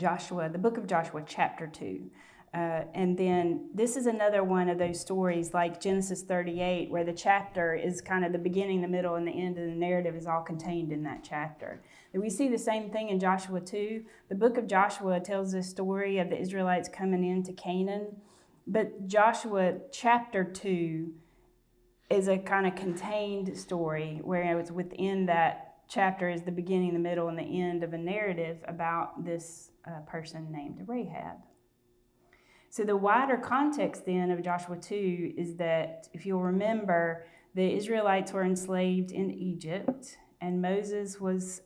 Joshua, the book of Joshua, chapter 2. And then this is another one of those stories like Genesis 38, where the chapter is kind of the beginning, the middle, and the end of the narrative is all contained in that chapter. And we see the same thing in Joshua 2. The book of Joshua tells the story of the Israelites coming into Canaan. But Joshua chapter 2 is a kind of contained story where it's within that chapter is the beginning, the middle, and the end of a narrative about this person named Rahab. So the wider context then of Joshua 2 is that, if you'll remember, the Israelites were enslaved in Egypt, and Moses was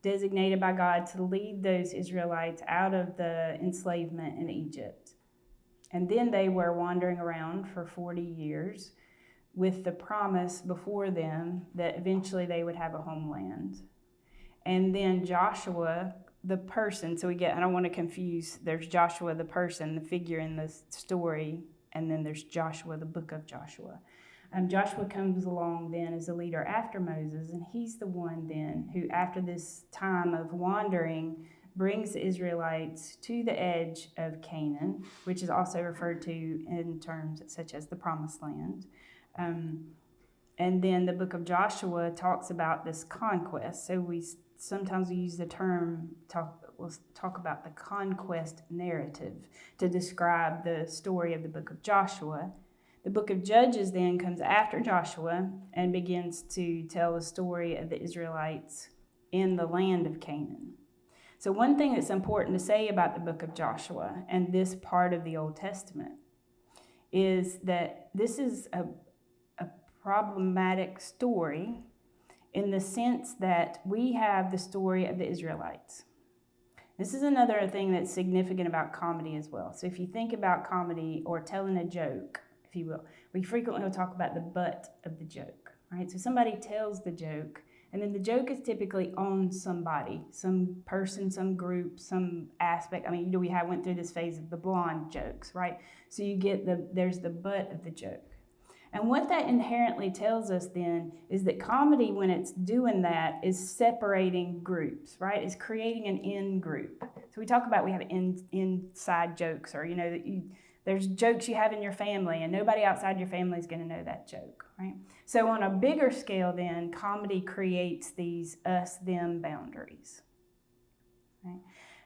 designated by God to lead those Israelites out of the enslavement in Egypt. And then they were wandering around for 40 years with the promise before them that eventually they would have a homeland. And then Joshua, the person, so I don't want to confuse, there's Joshua the person, the figure in the story, and then there's Joshua, the book of Joshua. Joshua comes along then as a leader after Moses, and he's the one then who, after this time of wandering, brings the Israelites to the edge of Canaan, which is also referred to in terms such as the Promised Land. And then the book of Joshua talks about this conquest. So sometimes we use the term, we'll talk about the conquest narrative to describe the story of the book of Joshua. The book of Judges then comes after Joshua and begins to tell the story of the Israelites in the land of Canaan. So one thing that's important to say about the book of Joshua and this part of the Old Testament is that this is a problematic story in the sense that we have the story of the Israelites. This is another thing that's significant about comedy as well. So if you think about comedy or telling a joke, if you will, we frequently will talk about the butt of the joke, right? So somebody tells the joke, and then the joke is typically on somebody, some person, some group, some aspect. I mean, we went through this phase of the blonde jokes, right? So you get there's the butt of the joke. And what that inherently tells us then is that comedy, when it's doing that, is separating groups, right? It's creating an in-group. So we talk about we have inside jokes, or, there's jokes you have in your family, and nobody outside your family is going to know that joke, right? So on a bigger scale then, comedy creates these us-them boundaries, right?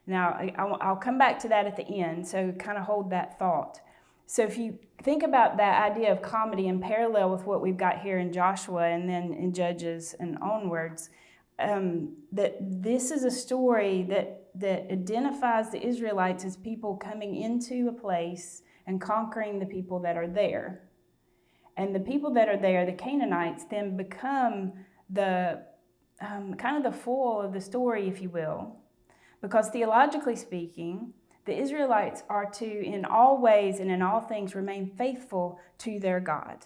Now, I'll come back to that at the end, so kind of hold that thought. So if you think about that idea of comedy in parallel with what we've got here in Joshua and then in Judges and onwards, that this is a story that identifies the Israelites as people coming into a place and conquering the people that are there. And the people that are there, the Canaanites, then become the kind of the foil of the story, if you will. Because theologically speaking, the Israelites are to, in all ways and in all things, remain faithful to their God.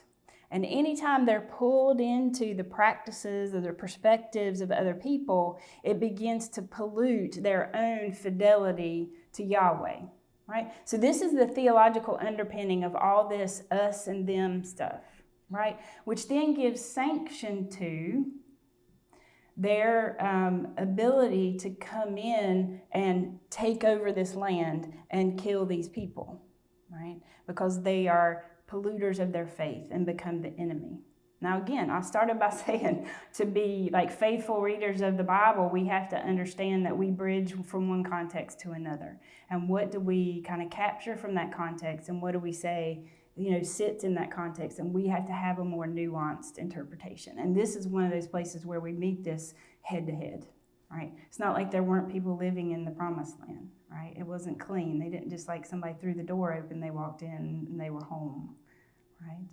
And anytime they're pulled into the practices or the perspectives of other people, it begins to pollute their own fidelity to Yahweh, right? So this is the theological underpinning of all this us and them stuff, right? Which then gives sanction to their ability to come in and take over this land and kill these people, right? Because they are polluters of their faith and become the enemy. Now again, I started by saying to be like faithful readers of the Bible, we have to understand that we bridge from one context to another. And what do we kind of capture from that context, and what do we say sits in that context, and we have to have a more nuanced interpretation. And this is one of those places where we meet this head to head, right? It's not like there weren't people living in the Promised Land, right? It wasn't clean. They didn't just like somebody threw the door open, they walked in and they were home, right?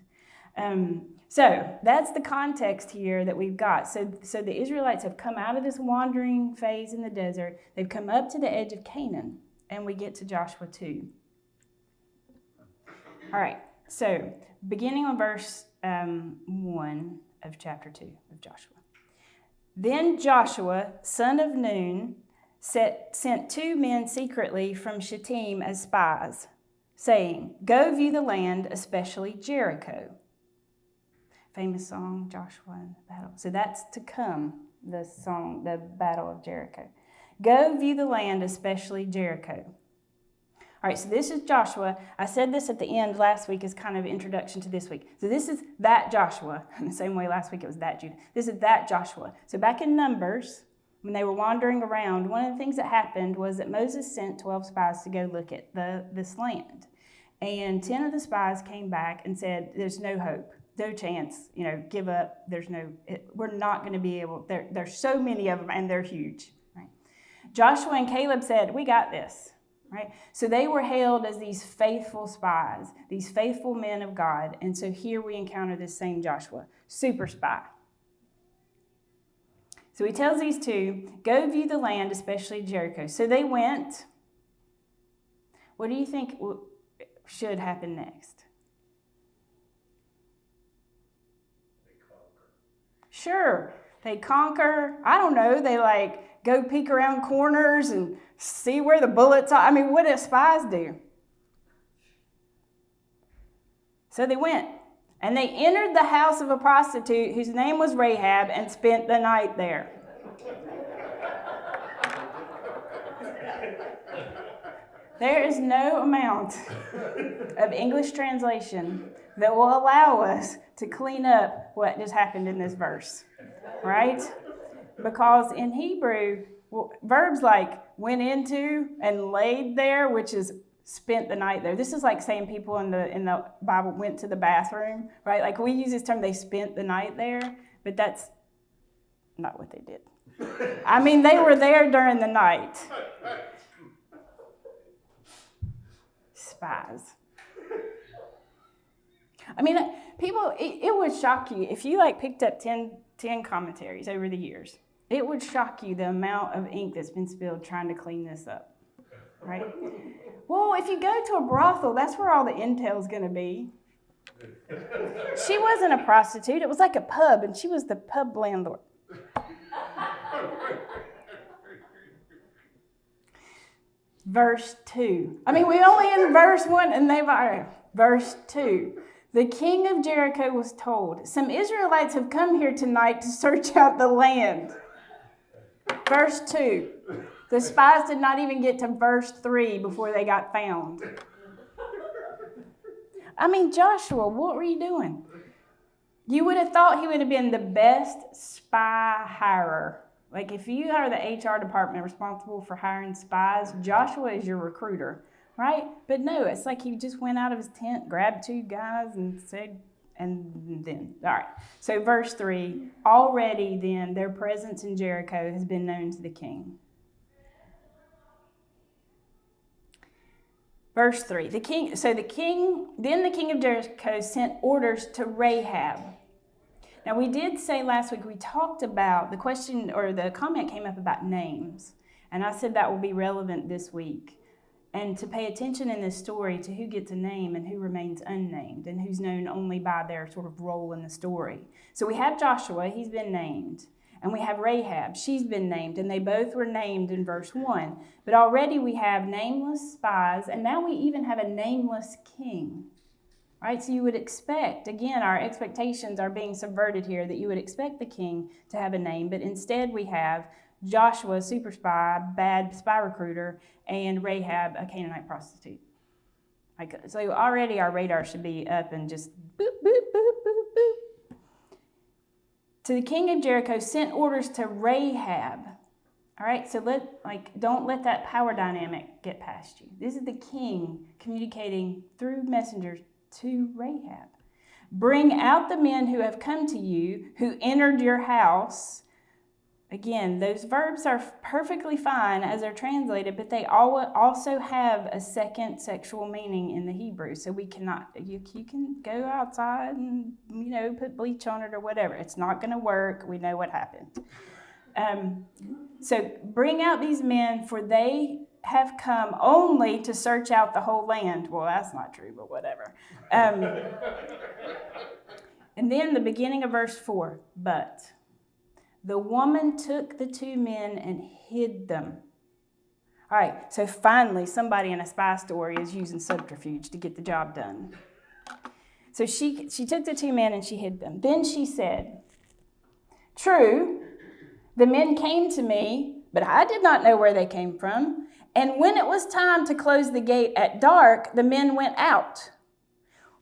So that's the context here that we've got. So the Israelites have come out of this wandering phase in the desert. They've come up to the edge of Canaan, and we get to Joshua 2. All right. So, beginning on verse 1 of chapter 2 of Joshua. Then Joshua, son of Nun, sent 2 men secretly from Shittim as spies, saying, "Go view the land, especially Jericho." Famous song, Joshua and the battle. So that's to come, the song, the Battle of Jericho. Go view the land, especially Jericho. All right, so this is Joshua. I said this at the end last week as kind of introduction to this week. So this is that Joshua. In the same way last week it was that Judah. This is that Joshua. So back in Numbers, when they were wandering around, one of the things that happened was that Moses sent 12 spies to go look at this land. And 10 of the spies came back and said, there's no hope, no chance, give up. We're not going to be able, there's so many of them and they're huge. Right? Joshua and Caleb said, we got this. Right? So they were hailed as these faithful spies, these faithful men of God. And so here we encounter this same Joshua, super spy. So he tells these two, go view the land, especially Jericho. So they went. What do you think should happen next? They conquer. Sure, they conquer. I don't know, they go peek around corners and see where the bullets are. I mean, what do spies do? So they went. And they entered the house of a prostitute whose name was Rahab and spent the night there. There is no amount of English translation that will allow us to clean up what just happened in this verse, right? Because in Hebrew, verbs like went into and laid there, which is spent the night there. This is like saying people in the Bible went to the bathroom, right? Like we use this term, they spent the night there, but that's not what they did. I mean, they were there during the night. Spies. I mean, people, it would shock you if you picked up 10 commentaries over the years. It would shock you the amount of ink that's been spilled trying to clean this up, right? Well, if you go to a brothel, that's where all the intel's going to be. She wasn't a prostitute. It was like a pub, and she was the pub landlord. Verse 2. I mean, we only in verse 1, and they've already. Verse 2. The king of Jericho was told, some Israelites have come here tonight to search out the land. Verse 2. The spies did not even get to verse 3 before they got found. I mean, Joshua, what were you doing? You would have thought he would have been the best spy hirer. Like if you are the HR department responsible for hiring spies, Joshua is your recruiter, right? But no, it's like he just went out of his tent, grabbed two guys and said, and then, all right. So verse 3, already then their presence in Jericho has been known to the king. Verse 3, the king of Jericho sent orders to Rahab. Now we did say last week, we talked about the question, or the comment came up about names. And I said that will be relevant this week. And to pay attention in this story to who gets a name and who remains unnamed and who's known only by their sort of role in the story. So we have Joshua, he's been named. And we have Rahab, she's been named, and they both were named in verse 1. But already we have nameless spies, and now we even have a nameless king. Right? So you would expect, again, our expectations are being subverted here, that you would expect the king to have a name, but instead we have Joshua, super spy, bad spy recruiter, and Rahab, a Canaanite prostitute. So already our radar should be up and just boop, boop, boop, boop, boop. So the king of Jericho sent orders to Rahab. All right, so don't let that power dynamic get past you. This is the king communicating through messengers to Rahab. Bring out the men who have come to you, who entered your house. Again, those verbs are perfectly fine as they're translated, but they also have a second sexual meaning in the Hebrew. So you can go outside and, put bleach on it or whatever. It's not going to work. We know what happened. So bring out these men, for they have come only to search out the whole land. Well, that's not true, but whatever. And then the beginning of verse 4, but the woman took the two men and hid them. All right, so finally somebody in a spy story is using subterfuge to get the job done. So she took the two men and she hid them. Then she said, true, the men came to me, but I did not know where they came from. And when it was time to close the gate at dark, the men went out.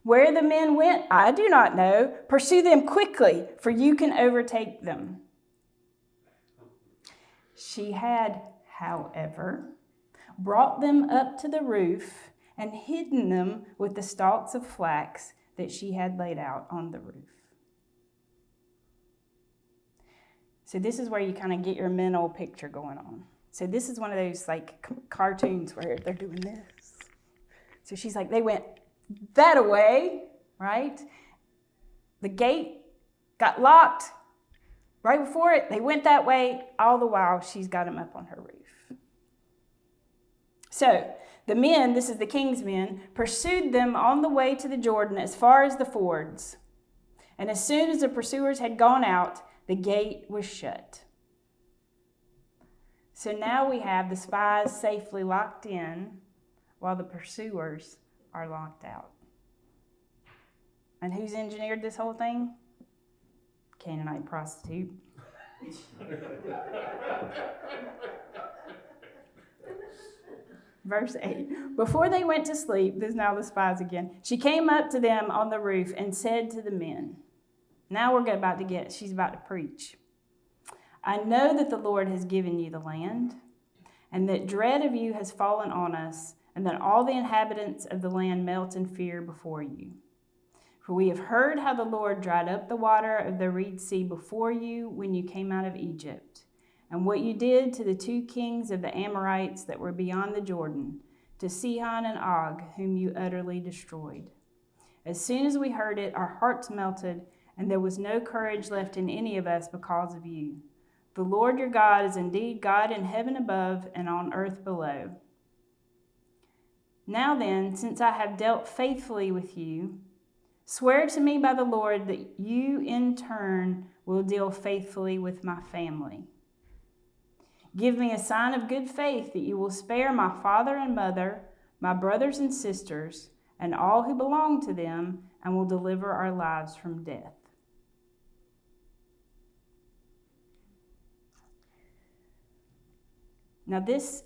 Where the men went, I do not know. Pursue them quickly, for you can overtake them." She had, however, brought them up to the roof and hidden them with the stalks of flax that she had laid out on the roof. So this is where you kind of get your mental picture going on. So this is one of those like cartoons where they're doing this. So she's like, they went that away, right? The gate got locked right before it. They went that way. All the while, she's got them up on her roof. So the men, this is the king's men, pursued them on the way to the Jordan as far as the fords. And as soon as the pursuers had gone out, the gate was shut. So now we have the spies safely locked in while the pursuers are locked out. And who's engineered this whole thing? Canaanite prostitute. Verse 8. Before they went to sleep, this is now the spies again, she came up to them on the roof and said to the men, now she's about to preach. I know that the Lord has given you the land, and that dread of you has fallen on us, and that all the inhabitants of the land melt in fear before you. For we have heard how the Lord dried up the water of the Red Sea before you when you came out of Egypt, and what you did to the 2 kings of the Amorites that were beyond the Jordan, to Sihon and Og, whom you utterly destroyed. As soon as we heard it, our hearts melted, and there was no courage left in any of us because of you. The Lord your God is indeed God in heaven above and on earth below. Now then, since I have dealt faithfully with you, swear to me by the Lord that you in turn will deal faithfully with my family. Give me a sign of good faith that you will spare my father and mother, my brothers and sisters, and all who belong to them, and will deliver our lives from death. Now this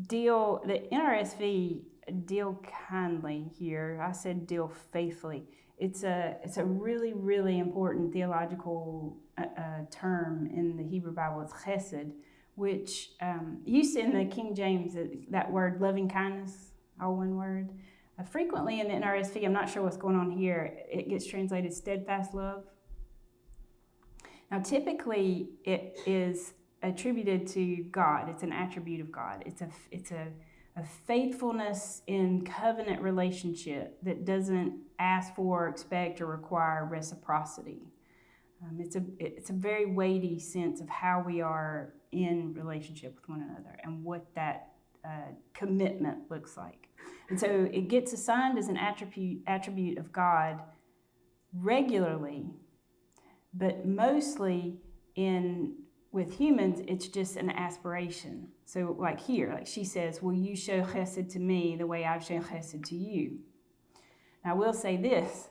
deal, the NRSV deal kindly here. I said deal faithfully. It's a really, really important theological term in the Hebrew Bible. It's chesed, which used to in the King James, that word loving kindness, all one word. Frequently in the NRSV, I'm not sure what's going on here, it gets translated steadfast love. Now typically it is attributed to God. It's an attribute of God. It's a faithfulness in covenant relationship that doesn't ask for, expect, or require reciprocity. It's a very weighty sense of how we are in relationship with one another and what that commitment looks like. And so it gets assigned as an attribute of God regularly, but mostly with humans, it's just an aspiration. So like here, like she says, will you show chesed to me the way I've shown chesed to you? Now I will say this,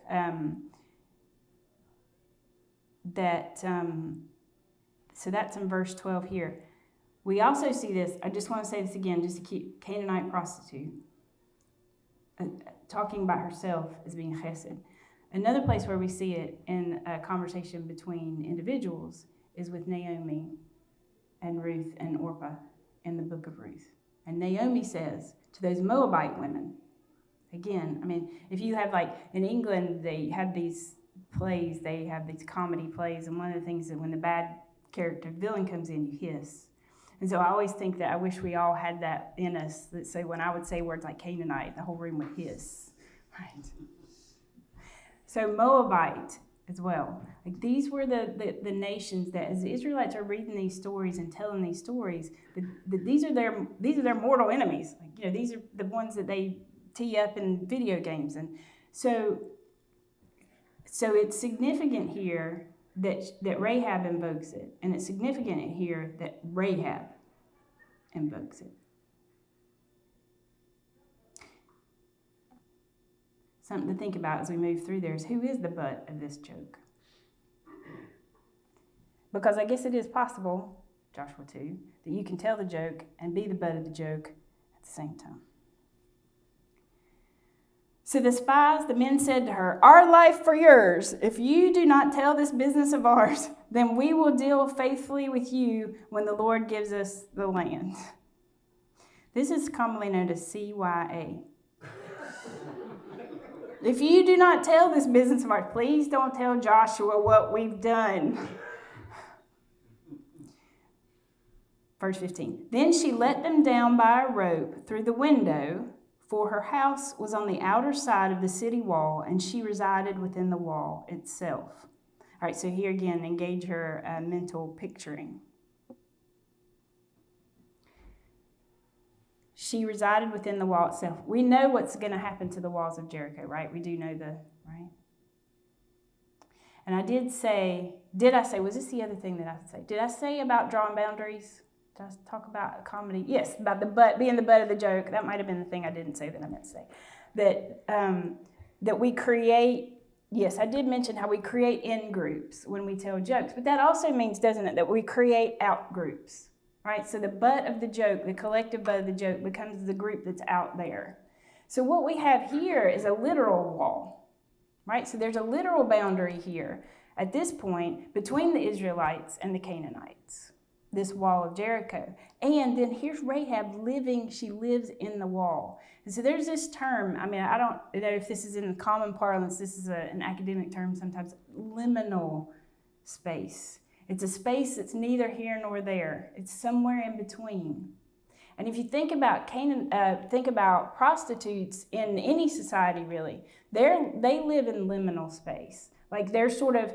so that's in verse 12 here. We also see this, I just want to say this again, just to keep Canaanite prostitute, talking about herself as being chesed. Another place where we see it in a conversation between individuals is with Naomi and Ruth and Orpah in the book of Ruth. And Naomi says to those Moabite women, again, I mean, if you have like, in England, they have these plays, they have these comedy plays, and one of the things that when the bad character villain comes in, you hiss. And so I always think that I wish we all had that in us, that so when I would say words like Canaanite, the whole room would hiss, right? So Moabite as well. Like these were the nations that, as the Israelites are reading these stories and telling these stories, these are their mortal enemies. Like, you know, these are the ones that they tee up in video games, and so it's significant here that Rahab invokes it, and it's significant here that Rahab invokes it. Something to think about as we move through there is who is the butt of this joke? Because I guess it is possible Joshua 2, that you can tell the joke and be the butt of the joke at the same time. So the spies, the men said to her, "Our life for yours. If you do not tell this business of ours, then we will deal faithfully with you when the Lord gives us the land." This is commonly known as CYA. If you do not tell this business of ours, please don't tell Joshua what we've done. Verse 15. Then she let them down by a rope through the window, for her house was on the outer side of the city wall, and she resided within the wall itself. All right, so here again, engage her mental picturing. She resided within the wall itself. We know what's going to happen to the walls of Jericho, right? We do know right? And I did say, was this the other thing that I said? Did I say about drawing boundaries? Did I talk about comedy? Yes, about the butt, being the butt of the joke. That might have been the thing I didn't say that I meant to say. That we create, yes, I did mention how we create in groups when we tell jokes. But that also means, doesn't it, that we create out groups, right? So the butt of the joke, the collective butt of the joke, becomes the group that's out there. So what we have here is a literal wall, right? So there's a literal boundary here at this point between the Israelites and the Canaanites. This wall of Jericho. And then here's Rahab she lives in the wall. And so there's this term, I don't know if this is in common parlance, this is an academic term sometimes, liminal space. It's a space that's neither here nor there. It's somewhere in between. And if you think about prostitutes in any society really, they live in liminal space. Like they're sort of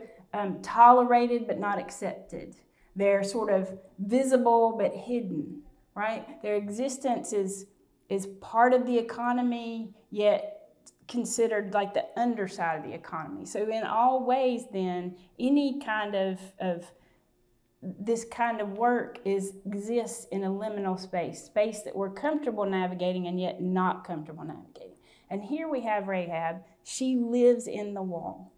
tolerated but not accepted. They're sort of visible but hidden, right? Their existence is part of the economy, yet considered like the underside of the economy. So in all ways then, any kind of this kind of work exists in a liminal space that we're comfortable navigating and yet not comfortable navigating. And here we have Rahab. She lives in the wall,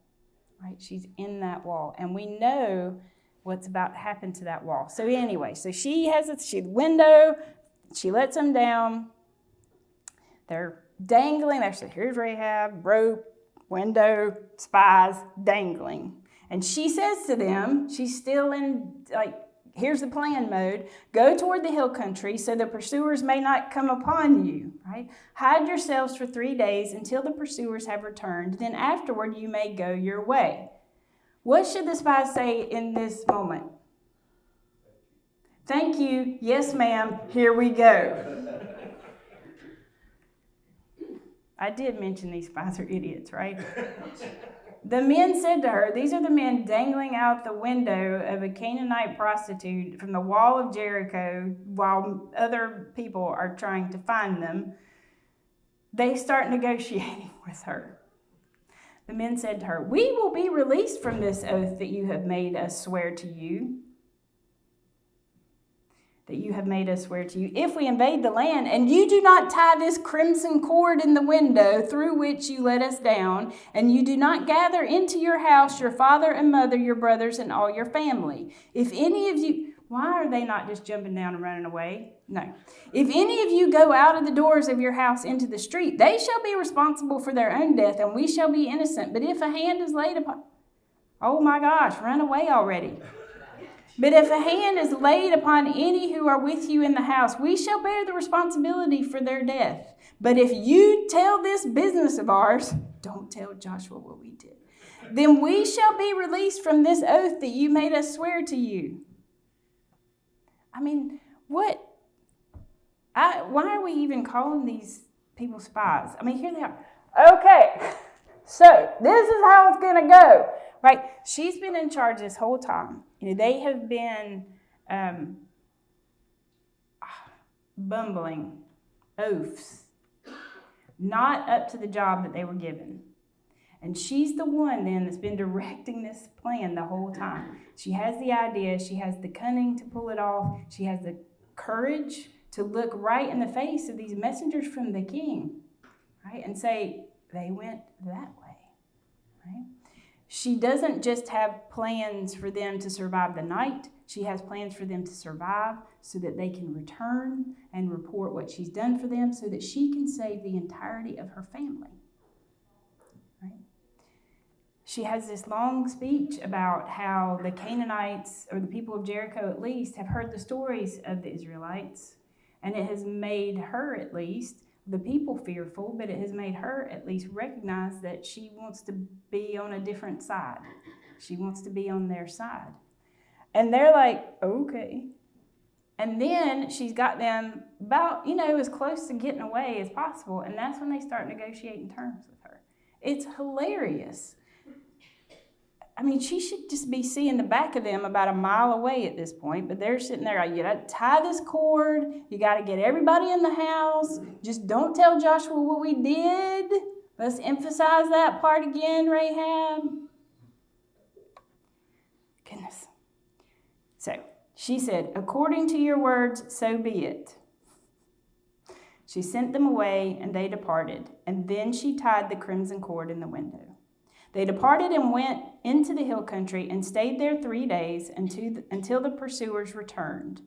right? She's in that wall. And we know what's about to happen to that wall. So anyway, she has the window, she lets them down. They're dangling. Here's Rahab, rope, window, spies, dangling. And she says to them, she's still in, here's the plan mode. Go toward the hill country so the pursuers may not come upon you, right? Hide yourselves for 3 days until the pursuers have returned. Then afterward you may go your way. What should the spies say in this moment? Thank you. Yes, ma'am. Here we go. I did mention these spies are idiots, right? The men said to her, these are the men dangling out the window of a Canaanite prostitute from the wall of Jericho while other people are trying to find them. They start negotiating with her. The men said to her, we will be released from this oath that you have made us swear to you. If we invade the land, and you do not tie this crimson cord in the window through which you let us down, and you do not gather into your house your father and mother, your brothers, and all your family. If any of you, why are they not just jumping down and running away? No. If any of you go out of the doors of your house into the street, they shall be responsible for their own death, and we shall be innocent. But if a hand is laid upon, oh my gosh, run away already. But if a hand is laid upon any who are with you in the house, we shall bear the responsibility for their death. But if you tell this business of ours, don't tell Joshua what we did, then we shall be released from this oath that you made us swear to you. What? Why are we even calling these people spies? Here they are. Okay, so this is how it's going to go, right? She's been in charge this whole time. They have been bumbling oafs, not up to the job that they were given. And she's the one then that's been directing this plan the whole time. She has the idea, she has the cunning to pull it off, she has the courage to look right in the face of these messengers from the king, right? And say, they went that way, right? She doesn't just have plans for them to survive the night. She has plans for them to survive so that they can return and report what she's done for them so that she can save the entirety of her family. Right? She has this long speech about how the Canaanites, or the people of Jericho at least, have heard the stories of the Israelites, and it has made her at least, the people, fearful, but it has made her at least recognize that she wants to be on a different side. She wants to be on their side. And they're like, okay. And then she's got them about, as close to getting away as possible, and that's when they start negotiating terms with her. It's hilarious. I mean, she should just be seeing the back of them about a mile away at this point, but they're sitting there like, you got to tie this cord, you got to get everybody in the house, just don't tell Joshua what we did. Let's emphasize that part again, Rahab. Goodness. So, she said, according to your words, so be it. She sent them away, and they departed, and then she tied the crimson cord in the window. They departed and went into the hill country and stayed there 3 days until the pursuers returned.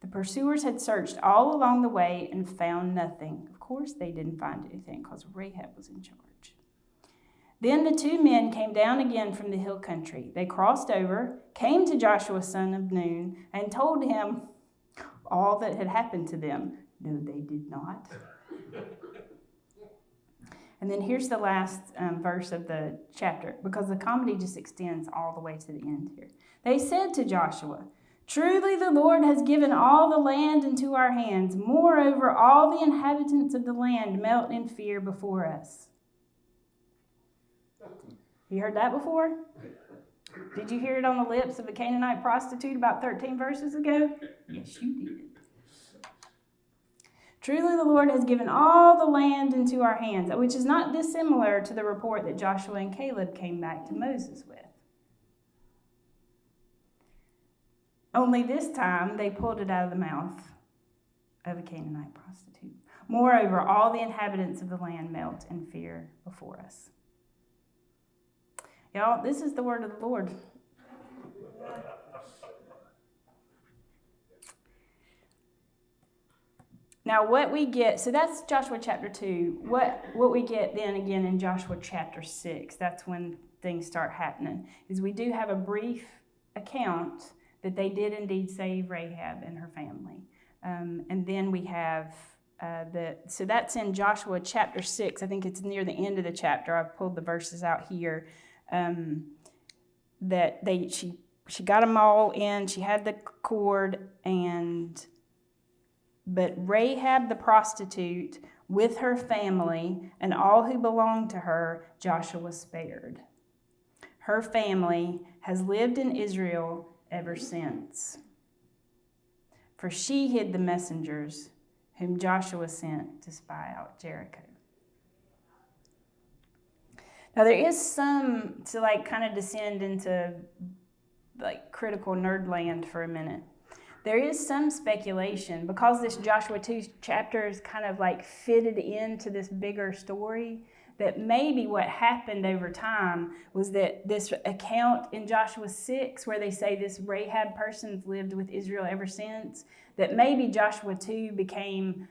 The pursuers had searched all along the way and found nothing. Of course they didn't find anything because Rahab was in charge. Then the 2 men came down again from the hill country. They crossed over, came to Joshua son of Nun, and told him all that had happened to them. No, they did not. And then here's the last verse of the chapter, because the comedy just extends all the way to the end here. They said to Joshua, truly the Lord has given all the land into our hands. Moreover, all the inhabitants of the land melt in fear before us. You heard that before? Did you hear it on the lips of a Canaanite prostitute about 13 verses ago? Yes, you did. Truly the Lord has given all the land into our hands, which is not dissimilar to the report that Joshua and Caleb came back to Moses with. Only this time they pulled it out of the mouth of a Canaanite prostitute. Moreover, all the inhabitants of the land melt in fear before us. Y'all, this is the word of the Lord. Now what we get, so that's Joshua chapter 2. What we get then again in Joshua chapter 6, that's when things start happening, is we do have a brief account that they did indeed save Rahab and her family. And then we have so that's in Joshua chapter 6. I think it's near the end of the chapter. I've pulled the verses out here. That she got them all in. She had the cord, but Rahab the prostitute with her family and all who belonged to her, Joshua spared. Her family has lived in Israel ever since. For she hid the messengers whom Joshua sent to spy out Jericho. Now there is some, to kind of descend into critical nerd land for a minute. There is some speculation, because this Joshua 2 chapter is kind of fitted into this bigger story, that maybe what happened over time was that this account in Joshua 6, where they say this Rahab person's lived with Israel ever since, that maybe Joshua 2 became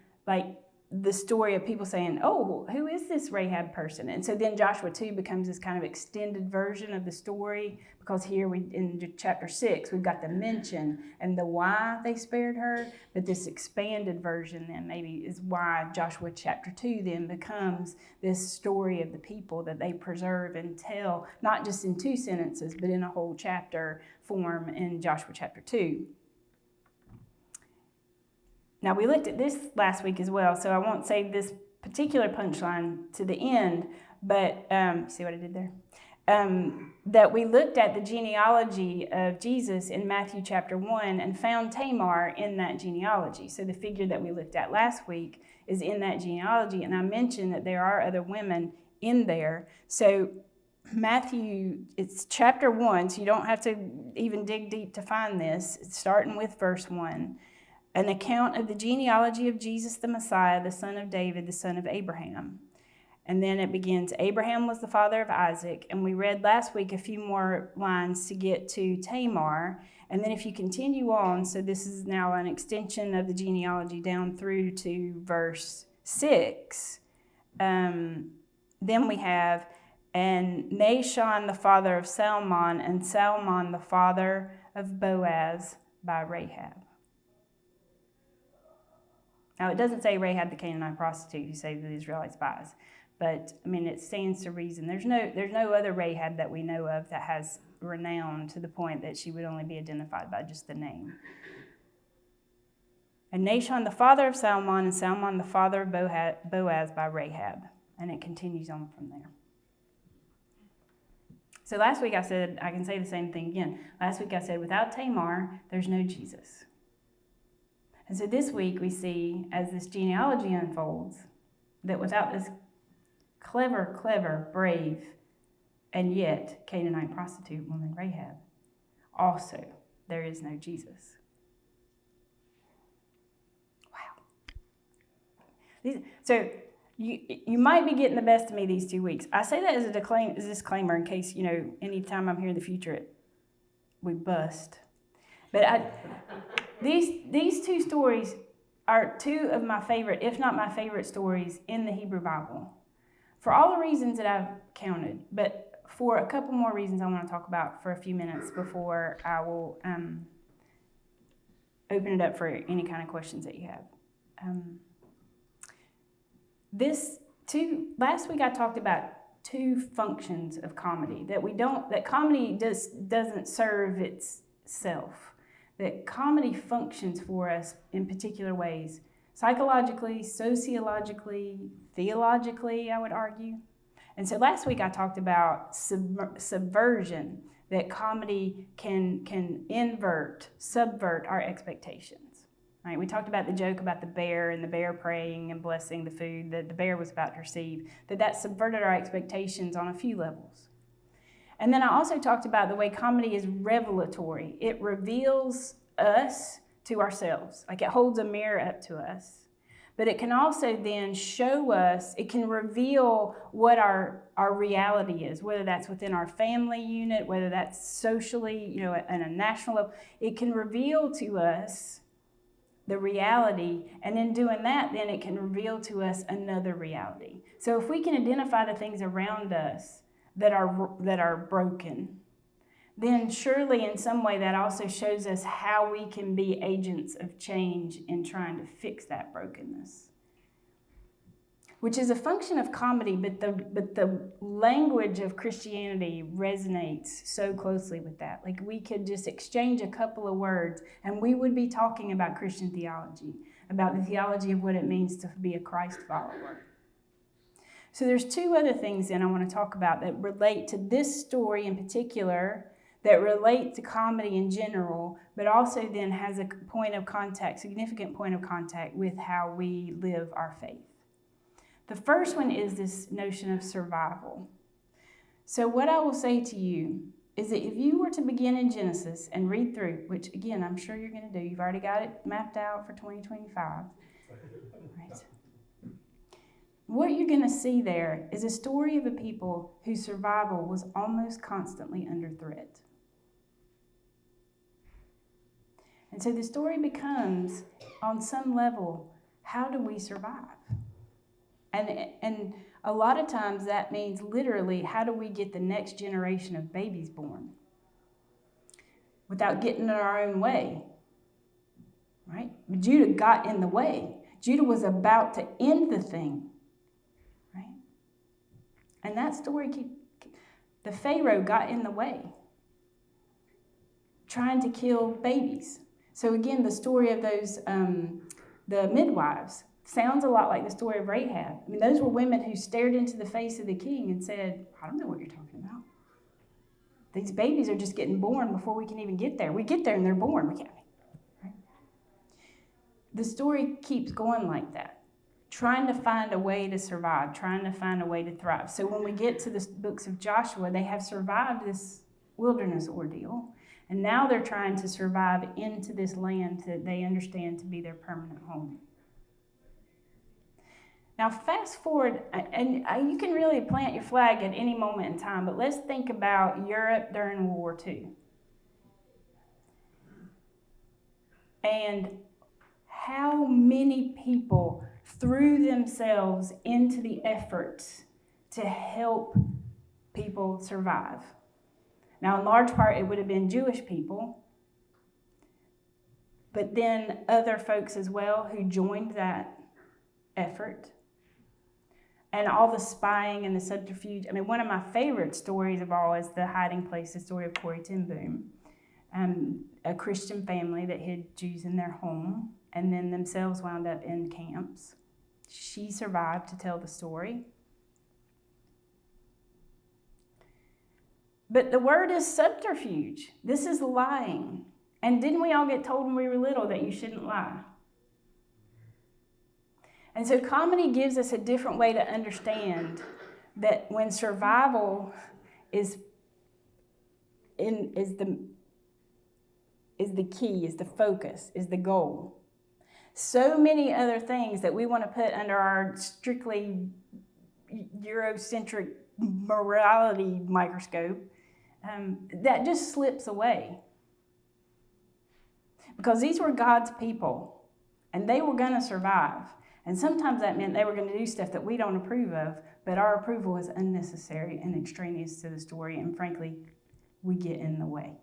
the story of people saying, oh, who is this Rahab person? And so then Joshua 2 becomes this kind of extended version of the story, because here in chapter 6, we've got the mention and the why they spared her, but this expanded version then maybe is why Joshua chapter 2 then becomes this story of the people that they preserve and tell, not just in 2 sentences, but in a whole chapter form in Joshua chapter 2. Now, we looked at this last week as well, so I won't save this particular punchline to the end, but see what I did there? That we looked at the genealogy of Jesus in Matthew chapter 1 and found Tamar in that genealogy. So the figure that we looked at last week is in that genealogy, and I mentioned that there are other women in there. So Matthew, it's chapter 1, so you don't have to even dig deep to find this. It's starting with verse 1. An account of the genealogy of Jesus the Messiah, the son of David, the son of Abraham. And then it begins, Abraham was the father of Isaac. And we read last week a few more lines to get to Tamar. And then if you continue on, so this is now an extension of the genealogy down through to verse 6, then we have, and Nahshon the father of Salmon, and Salmon the father of Boaz by Rahab. Now, it doesn't say Rahab the Canaanite prostitute who saved the Israelite spies, but I mean, it stands to reason. There's no other Rahab that we know of that has renown to the point that she would only be identified by just the name. And Nahshon the father of Salmon, and Salmon the father of Boaz by Rahab. And it continues on from there. So last week I said, I can say the same thing again. Last week I said, without Tamar, there's no Jesus. And so this week we see, as this genealogy unfolds, that without this clever, brave, and yet Canaanite prostitute woman Rahab, also there is no Jesus. Wow. So you might be getting the best of me these 2 weeks. I say that as a disclaimer in case, anytime I'm here in the future, we bust. But these two stories are two of my favorite, if not my favorite stories in the Hebrew Bible. For all the reasons that I've counted, but for a couple more reasons I want to talk about for a few minutes before I will open it up for any kind of questions that you have. Last week I talked about two functions of comedy that comedy doesn't serve itself. That comedy functions for us in particular ways, psychologically, sociologically, theologically, I would argue. And so last week I talked about subversion, that comedy can subvert our expectations. Right? We talked about the joke about the bear and the bear praying and blessing the food that the bear was about to receive, that subverted our expectations on a few levels. And then I also talked about the way comedy is revelatory. It reveals us to ourselves, like it holds a mirror up to us. But it can also then show us, it can reveal what our reality is, whether that's within our family unit, whether that's socially, at a national level. It can reveal to us the reality, and in doing that, then it can reveal to us another reality. So if we can identify the things around us that are broken, then surely in some way that also shows us how we can be agents of change in trying to fix that brokenness. Which is a function of comedy, but the language of Christianity resonates so closely with that. Like we could just exchange a couple of words and we would be talking about Christian theology, about the theology of what it means to be a Christ follower. So there's two other things then I want to talk about that relate to this story in particular, that relate to comedy in general, but also then has a point of contact, significant point of contact with how we live our faith. The first one is this notion of survival. So what I will say to you is that if you were to begin in Genesis and read through, which again, I'm sure you're going to do, you've already got it mapped out for 2025, right? What you're going to see there is a story of a people whose survival was almost constantly under threat. And so the story becomes, on some level, how do we survive? And a lot of times that means literally, how do we get the next generation of babies born without getting in our own way, right? Judah got in the way. Judah was about to end the thing, right? And that story, the Pharaoh got in the way, trying to kill babies. So again, the story of those, the midwives, sounds a lot like the story of Rahab. I mean, those were women who stared into the face of the king and said, I don't know what you're talking about. These babies are just getting born before we can even get there. We get there and they're born. We can't. Right? The story keeps going like that, trying to find a way to survive, trying to find a way to thrive. So when we get to the books of Joshua, they have survived this wilderness ordeal, and now they're trying to survive into this land that they understand to be their permanent home. Now, fast forward, and you can really plant your flag at any moment in time, but let's think about Europe during World War II. and how many people threw themselves into the effort to help people survive. Now, in large part, it would have been Jewish people, but then other folks as well who joined that effort. And all the spying and the subterfuge. I mean, one of my favorite stories of all is the hiding place, the story of Corrie ten Boom, a Christian family that hid Jews in their home and then themselves wound up in camps. She survived to tell the story. But the word is subterfuge. This is lying. And didn't we all get told when we were little that you shouldn't lie? And so comedy gives us a different way to understand that when survival is the key, is the focus, is the goal. So many other things that we want to put under our strictly Eurocentric morality microscope, that just slips away. Because these were God's people, and they were going to survive. And sometimes that meant they were going to do stuff that we don't approve of, but our approval is unnecessary and extraneous to the story, and frankly, we get in the way.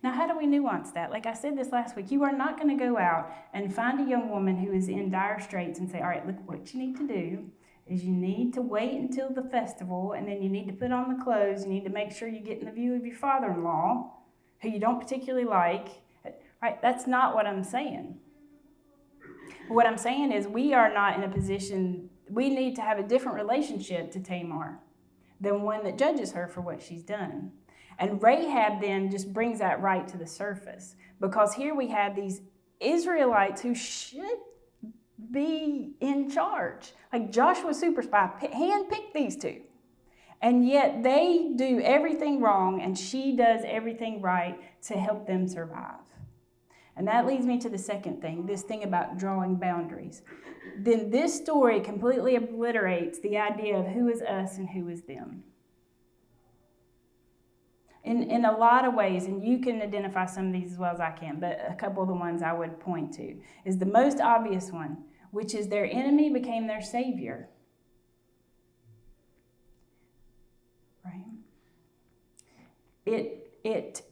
Now, how do we nuance that? Like I said this last week, you are not going to go out and find a young woman who is in dire straits and say, all right, look, what you need to do is you need to wait until the festival, and then you need to put on the clothes, you need to make sure you get in the view of your father-in-law, who you don't particularly like. Right? That's not what I'm saying. What I'm saying is we are not in a position, we need to have a different relationship to Tamar than one that judges her for what she's done. And Rahab then just brings that right to the surface, because here we have these Israelites who should be in charge. Like Joshua's super spy handpicked these two. And yet they do everything wrong, and she does everything right to help them survive. And that leads me to the second thing, this thing about drawing boundaries. Then this story completely obliterates the idea of who is us and who is them. In a lot of ways, and you can identify some of these as well as I can, but a couple of the ones I would point to is the most obvious one, which is their enemy became their savior. Right? It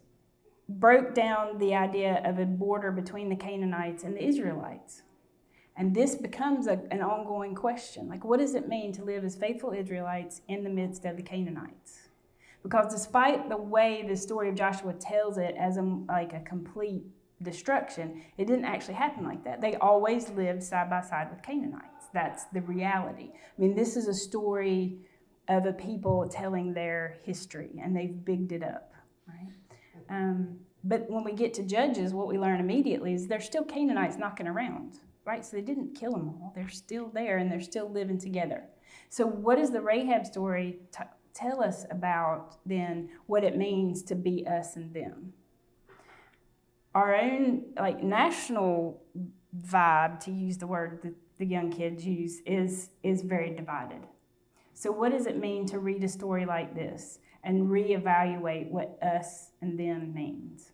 broke down the idea of a border between the Canaanites and the Israelites. And this becomes an ongoing question. Like, what does it mean to live as faithful Israelites in the midst of the Canaanites? Because despite the way the story of Joshua tells it as a complete destruction, it didn't actually happen like that. They always lived side by side with Canaanites. That's the reality. I mean, this is a story of a people telling their history, and they've bigged it up, right? But when we get to Judges, what we learn immediately is there's still Canaanites knocking around, right? So they didn't kill them all. They're still there, and they're still living together. So what does the Rahab story tell us about, then, what it means to be us and them? Our own national vibe, to use the word that the young kids use, is very divided. So what does it mean to read a story like this and reevaluate what us and them means?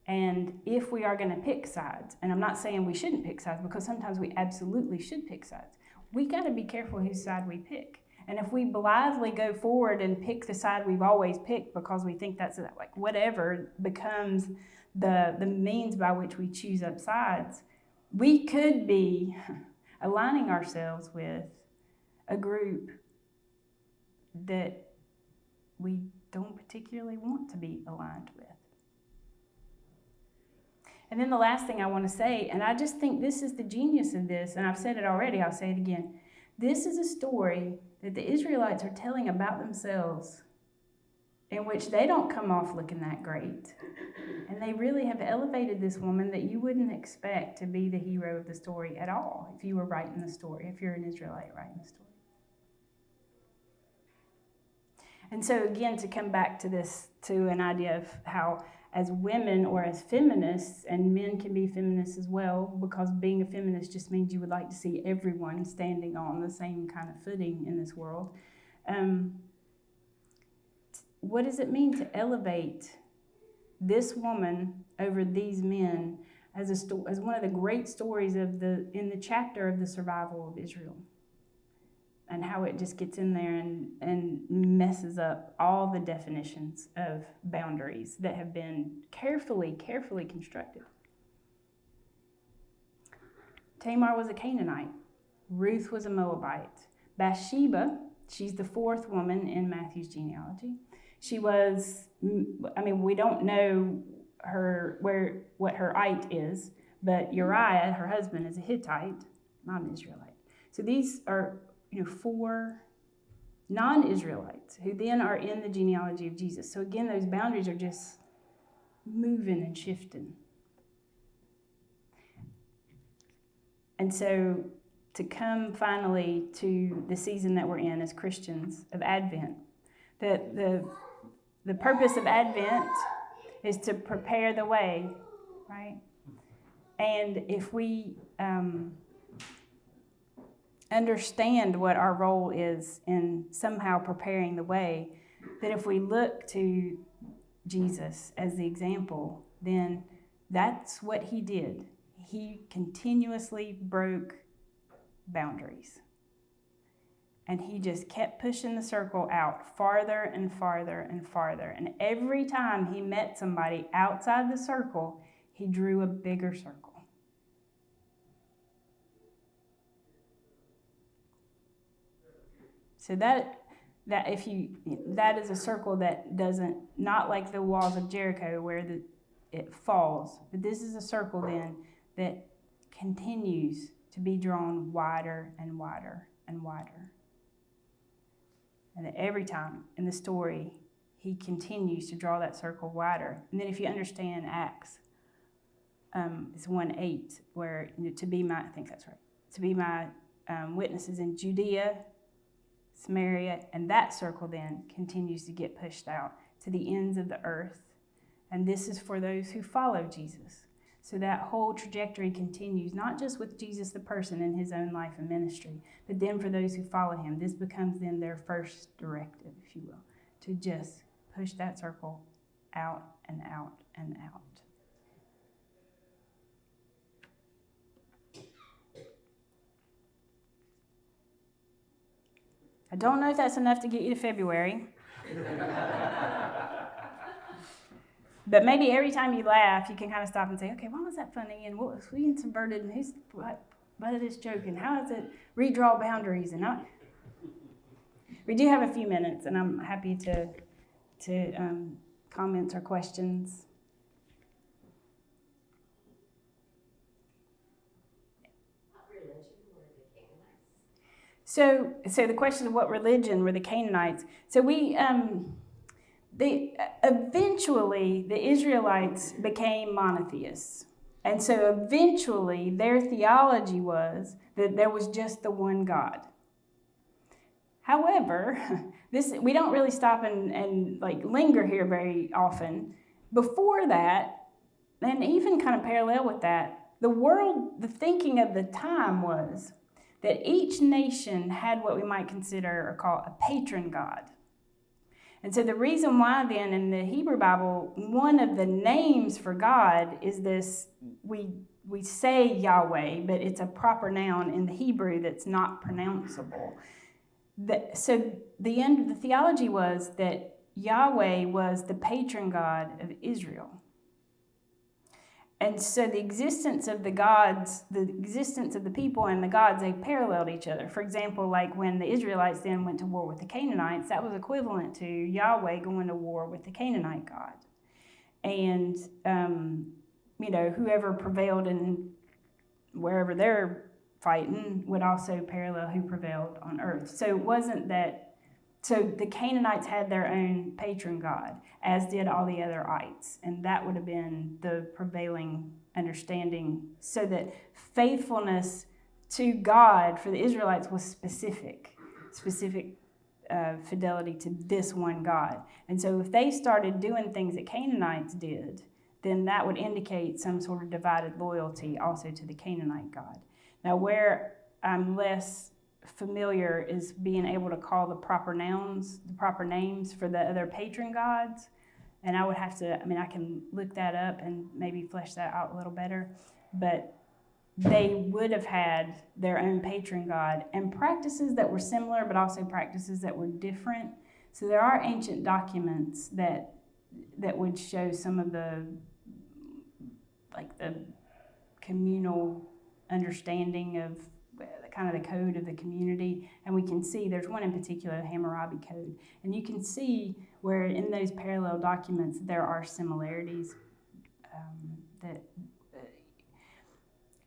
And if we are going to pick sides, and I'm not saying we shouldn't pick sides, because sometimes we absolutely should pick sides, we got to be careful whose side we pick. And if we blithely go forward and pick the side we've always picked because we think that's whatever becomes the means by which we choose up sides, we could be aligning ourselves with a group that we don't particularly want to be aligned with. And then the last thing I want to say, and I just think this is the genius of this, and I've said it already, I'll say it again. This is a story that the Israelites are telling about themselves, in which they don't come off looking that great. And they really have elevated this woman that you wouldn't expect to be the hero of the story at all if you were writing the story, if you're an Israelite writing the story. And so again, to come back to this, to an idea of how as women or as feminists, and men can be feminists as well, because being a feminist just means you would like to see everyone standing on the same kind of footing in this world. What does it mean to elevate this woman over these men as one of the great stories in the chapter of the survival of Israel, and how it just gets in there and messes up all the definitions of boundaries that have been carefully constructed. Tamar was a Canaanite. Ruth was a Moabite. Bathsheba, she's the fourth woman in Matthew's genealogy. She was, we don't know what her height is, but Uriah, her husband, is a Hittite, not an Israelite. So these are, four non-Israelites who then are in the genealogy of Jesus. So again, those boundaries are just moving and shifting. And so to come finally to the season that we're in as Christians of Advent, that the purpose of Advent is to prepare the way, right? And if we understand what our role is in somehow preparing the way, that if we look to Jesus as the example, then that's what he did. He continuously broke boundaries. And he just kept pushing the circle out farther and farther and farther. And every time he met somebody outside the circle, he drew a bigger circle. So that is a circle that doesn't, not like the walls of Jericho where it falls, but this is a circle then that continues to be drawn wider and wider and wider. And that every time in the story, he continues to draw that circle wider. And then if you understand Acts, it's 1:8, where to be my witnesses in Judea, Samaria, and that circle then continues to get pushed out to the ends of the earth. And this is for those who follow Jesus. So that whole trajectory continues, not just with Jesus the person in his own life and ministry, but then for those who follow him, this becomes then their first directive, if you will, to just push that circle out and out and out. I don't know if that's enough to get you to February. But maybe every time you laugh, you can kind of stop and say, okay, why was that funny? And what was being subverted? And what of this joke? And how does it redraw boundaries? And we do have a few minutes, and I'm happy to comments or questions. What religion were the Canaanites? So the question of what religion were the Canaanites? So eventually the Israelites became monotheists. And so eventually their theology was that there was just the one God. However, we don't really stop and linger here very often. Before that, and even kind of parallel with that, the thinking of the time was that each nation had what we might consider or call a patron god. And so the reason why then in the Hebrew Bible, one of the names for God is this, we say Yahweh, but it's a proper noun in the Hebrew that's not pronounceable. So the theology was that Yahweh was the patron God of Israel. And so the existence of the gods, the existence of the people and the gods, they paralleled each other. For example, like when the Israelites then went to war with the Canaanites, that was equivalent to Yahweh going to war with the Canaanite god. And, whoever prevailed in wherever they're fighting would also parallel who prevailed on earth. So it wasn't that. So the Canaanites had their own patron god, as did all the other ites, and that would have been the prevailing understanding, so that faithfulness to God for the Israelites was specific fidelity to this one God. And so if they started doing things that Canaanites did, then that would indicate some sort of divided loyalty also to the Canaanite God. Now, where I'm less familiar is being able to call the proper nouns, the proper names for the other patron gods. And I would have to, I can look that up and maybe flesh that out a little better. But they would have had their own patron god and practices that were similar, but also practices that were different. So there are ancient documents that would show some of the communal understanding of kind of the code of the community. And we can see there's one in particular, the Hammurabi Code. And you can see where in those parallel documents there are similarities that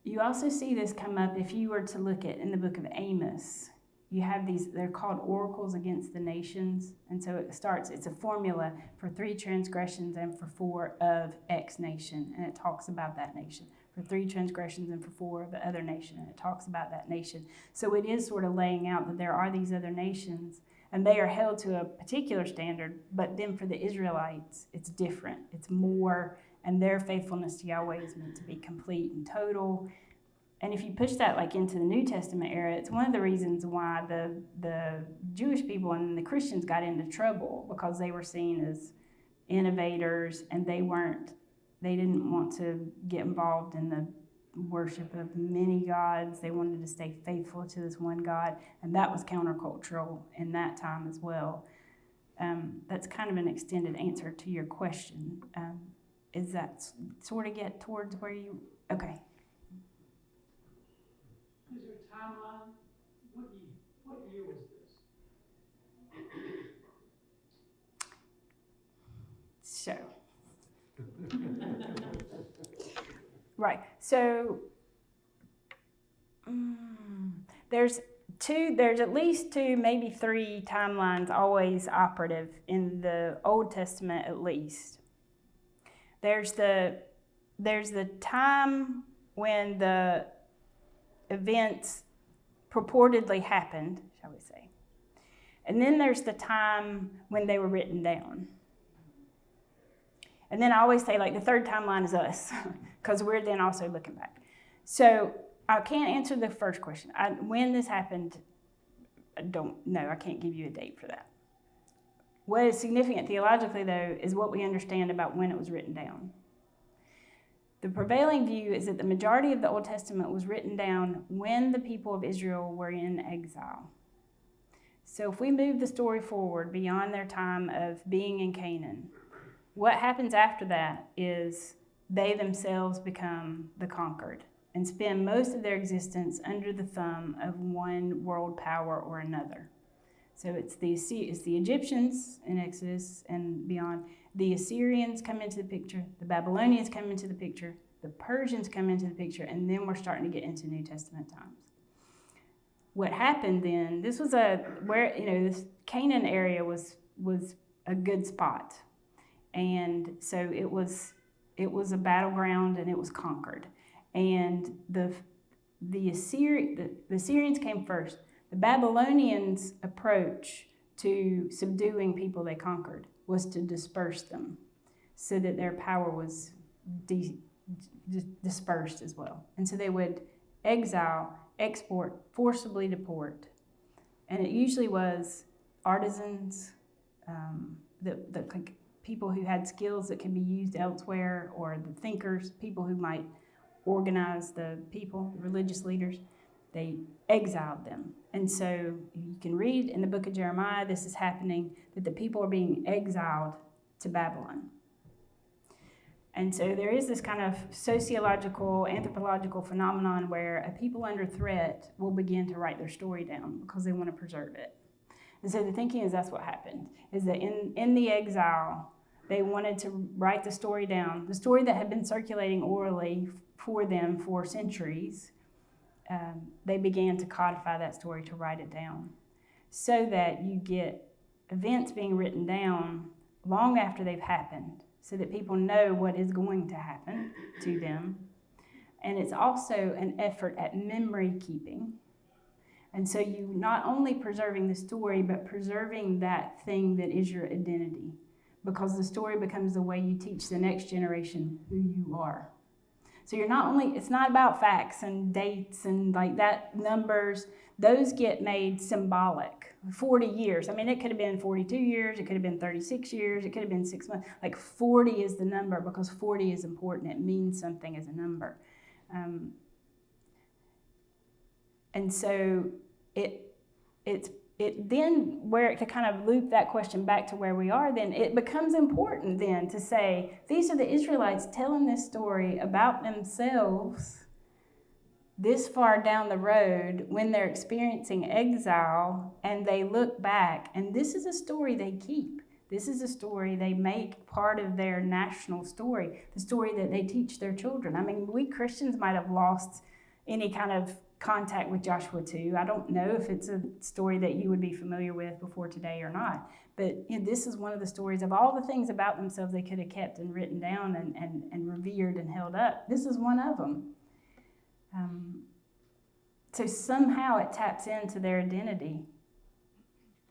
you also see this come up if you were to look at in the book of Amos. You have these, they're called oracles against the nations. And so it's a formula for 3 transgressions and for 4 of X nation. And it talks about that nation. For 3 transgressions and for 4 of the other nation. And it talks about that nation. So it is sort of laying out that there are these other nations and they are held to a particular standard. But then for the Israelites, it's different. It's more, and their faithfulness to Yahweh is meant to be complete and total. And if you push that into the New Testament era, it's one of the reasons why the Jewish people and the Christians got into trouble, because they were seen as innovators and they didn't want to get involved in the worship of many gods. They wanted to stay faithful to this one God, and that was countercultural in that time as well. That's kind of an extended answer to your question. Is that sort of get towards where you, okay. Is there a timeline? What year was this? So, right. So, there's at least 2, maybe 3 timelines always operative in the Old Testament at least. There's the time when the events purportedly happened, shall we say. And then there's the time when they were written down. And then I always say, the third timeline is us, because we're then also looking back. So I can't answer the first question. When this happened, I don't know. I can't give you a date for that. What is significant theologically, though, is what we understand about when it was written down. The prevailing view is that the majority of the Old Testament was written down when the people of Israel were in exile. So if we move the story forward beyond their time of being in Canaan, what happens after that is they themselves become the conquered and spend most of their existence under the thumb of one world power or another. So it's the Egyptians in Exodus and beyond. The Assyrians come into the picture. The Babylonians come into the picture. The Persians come into the picture. And then we're starting to get into New Testament times. What happened then, this was this Canaan area was a good spot. And so it was a battleground and it was conquered. And the Assyrians came first. The Babylonians' approach to subduing people they conquered was to disperse them so that their power was dispersed as well. And so they would exile, export, forcibly deport. And it usually was artisans, the people who had skills that could be used elsewhere, or the thinkers, people who might organize the people, religious leaders. They exiled them. And so you can read in the book of Jeremiah, this is happening, that the people are being exiled to Babylon. And so there is this kind of sociological, anthropological phenomenon where a people under threat will begin to write their story down because they want to preserve it. And so the thinking is that's what happened, is that in the exile, they wanted to write the story down, the story that had been circulating orally for them for centuries. They began to codify that story, to write it down, so that you get events being written down long after they've happened, so that people know what is going to happen to them. And it's also an effort at memory keeping. And so you not only preserving the story, but preserving that thing that is your identity, because the story becomes the way you teach the next generation who you are. So it's not about facts and dates and like that, numbers. Those get made symbolic. 40 years. I mean, it could have been 42 years. It could have been 36 years. It could have been 6 months. Like 40 is the number because 40 is important. It means something as a number. And so it's then where to kind of loop that question back to where we are, then it becomes important then to say, these are the Israelites telling this story about themselves this far down the road when they're experiencing exile, and they look back, and this is a story they keep. This is a story they make part of their national story, the story that they teach their children. I mean, we Christians might have lost any kind of contact with Joshua 2. I don't know if it's a story that you would be familiar with before today or not, but this is one of the stories of all the things about themselves they could have kept and written down and revered and held up. This is one of them. So somehow it taps into their identity.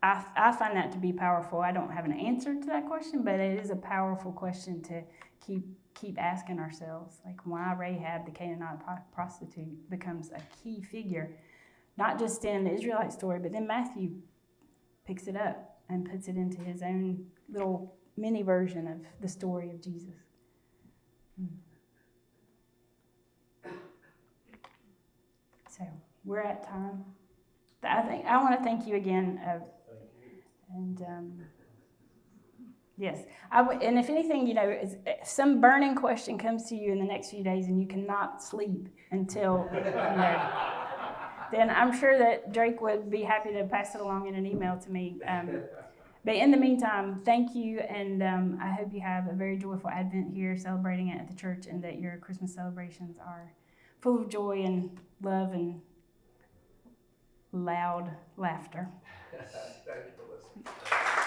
I find that to be powerful. I don't have an answer to that question, but it is a powerful question to keep asking ourselves, like why Rahab, the Canaanite prostitute, becomes a key figure, not just in the Israelite story, but then Matthew picks it up and puts it into his own little mini version of the story of Jesus. So we're at time. I want to thank you again. And yes, and if anything, if some burning question comes to you in the next few days and you cannot sleep until, then I'm sure that Drake would be happy to pass it along in an email to me. But in the meantime, thank you, and I hope you have a very joyful Advent here, celebrating it at the church, and that your Christmas celebrations are full of joy and love and loud laughter. Thank you for listening.